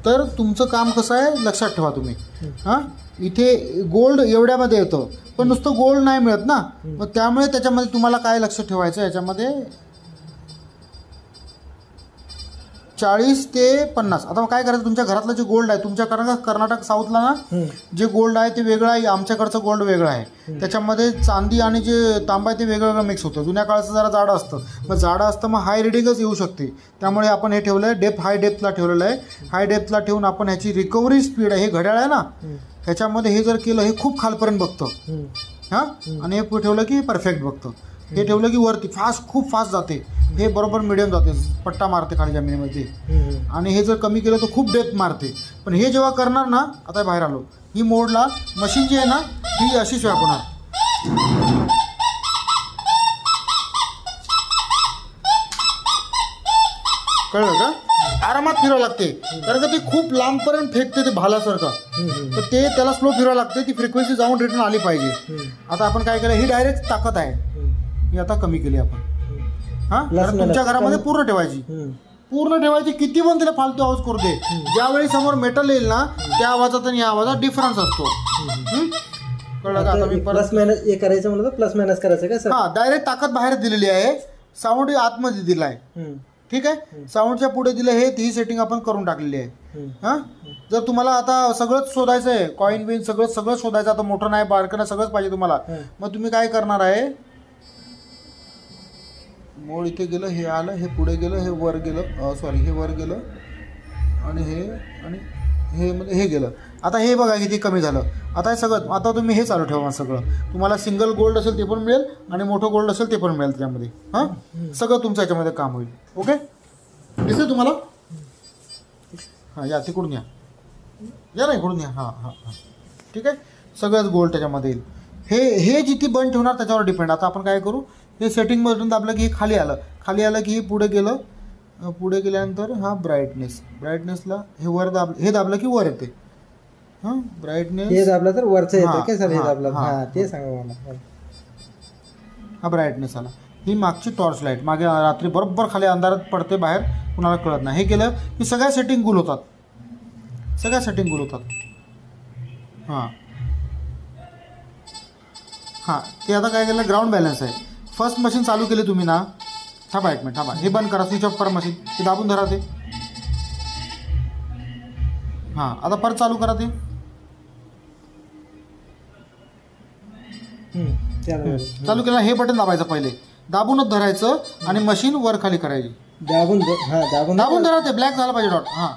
तर तुमचं काम कसं आहे लक्षात ठेवा तुम्ही. हां, इथे गोल्ड एवढ्यामध्ये येतं, पण नुसतं गोल्ड नाही मिळत ना, मग त्यामुळे त्याच्यामध्ये तुम्हाला काय लक्ष ठेवायचं, याच्यामध्ये 40 ते 50. आता काय करायचं, तुमच्या घरातलं जे गोल्ड आहे, तुमच्या कर्नाटक साऊथला ना जे गोल्ड आहे ते वेगळं आहे, आमच्याकडचं गोल्ड वेगळं आहे. त्याच्यामध्ये चांदी आणि जे तांबा आहे ते वेगळं मिक्स होतं. जुन्या काळाचं जरा जाडं असतं, मग जाडं असतं मग हाय रिडिंगच येऊ शकते. त्यामुळे आपण हे ठेवलं आहे हाय डेप्थला ठेवलेलं आहे. हाय डेप्थला ठेवून आपण ह्याची रिकव्हरी स्पीड आहे, हे घड्याळ आहे ना, ह्याच्यामध्ये हे जर केलं हे खूप खालपर्यंत बघतं. हां, आणि हे ठेवलं की परफेक्ट बघतं. हे ठेवलं की वरती खूप फास्ट जाते, हे बरोबर मिडियम जाते, पट्टा मारते खाली जमिनीमध्ये. आणि हे जर कमी केलं तर खूप डेप्थ मारते. पण हे जेव्हा करणार ना, आता बाहेर आलो, ही मोडला मशीन जी आहे ना ही अशी स्वॅप होणार. कळलं का? आरामात फिरावं लागते, कारण का ते खूप लांबपर्यंत फेकते ते भालासारखं. तर ते त्याला स्लो फिरावं लागते, ती फ्रिक्वेन्सी जाऊन रिटर्न आली पाहिजे. आता आपण काय केलं, ही डायरेक्ट ताकद आहे, ही आता कमी केली आपण. हां, तुमच्या घरामध्ये पूर्ण ठेवायची, किती पण तिला फालतू आवाज करू दे. ज्यावेळी समोर मेटल येईल ना, त्या आवाजात आणि या आवाजात डिफरन्स असतो. कळलं का? आता मी प्लस मायनस हे करायचं म्हणलं तर प्लस मायनस करायचं का सर? हां, डायरेक्ट ताकद बाहेर दिलेली आहे, साऊंड आतमध्ये दिला आहे. ठीक आहे, साऊंडच्या पुढे दिलं हे, ही सेटिंग आपण करून टाकलेली आहे. हां, जर तुम्हाला आता सगळंच शोधायचं आहे, कॉइन बिन सगळं शोधायचं, आता मोठं नाही बारकं नाही सगळंच पाहिजे तुम्हाला, मग तुम्ही काय करणार आहे, मोड इथे गेलं, हे आलं, हे पुढे गेलं, हे वर गेलं, सॉरी हे वर गेलं, आणि हे गेलं. आता हे बघा किती कमी झालं. आता हे सगळं, आता तुम्ही हे चालू ठेवा सगळं. तुम्हाला सिंगल गोल्ड असेल ते पण मिळेल, आणि मोठं गोल्ड असेल ते पण मिळेल त्याच्यामध्ये. हां, सगळं तुमच्या याच्यामध्ये काम होईल. ओके, दिसेल तुम्हाला? हां, या तिकडून या ना, इकडून या. हां, ठीक आहे, सगळंच गोल्ड त्याच्यामध्ये येईल. हे जिथे बंद ठेवणार त्याच्यावर डिपेंड. आता आपण काय करू, हे सेटिंग बटन दाबलं की हे खाली आलं की हे पुढे गेलं, पुढे गेल्यानंतर हा ब्राईटनेसला हे वर हे दाबलं की वर येते. हां, ब्राईटनेस हे दाबलं तर वरचं येतं काय सर? हे दाबलं, हां ते सांगा मला. हा ब्राईटनेस आला. ही मागची टॉर्च लाईट, मागे रात्री बरोबर खाली अंधारात पडते, बाहेर कुणाला कळत नाही. हे केलं की सगळ्या सेटिंग गुल होतात. हां, ते आता काय केलं, ग्राउंड बॅलन्स आहे. फर्स्ट मशीन चालू केली तुम्ही ना, थांबा एक मिनिट, हे बंद करा, स्विच ऑफ करा मशीन, ते दाबून धरा ते. हां, आता परत चालू करा ते. चालू केलं, हे बटन दाबायचं, पहिले दाबूनच धरायचं आणि मशीन वर खाली करायची. दाबून धरा, ते ब्लॅक झाला पाहिजे डॉट. हां,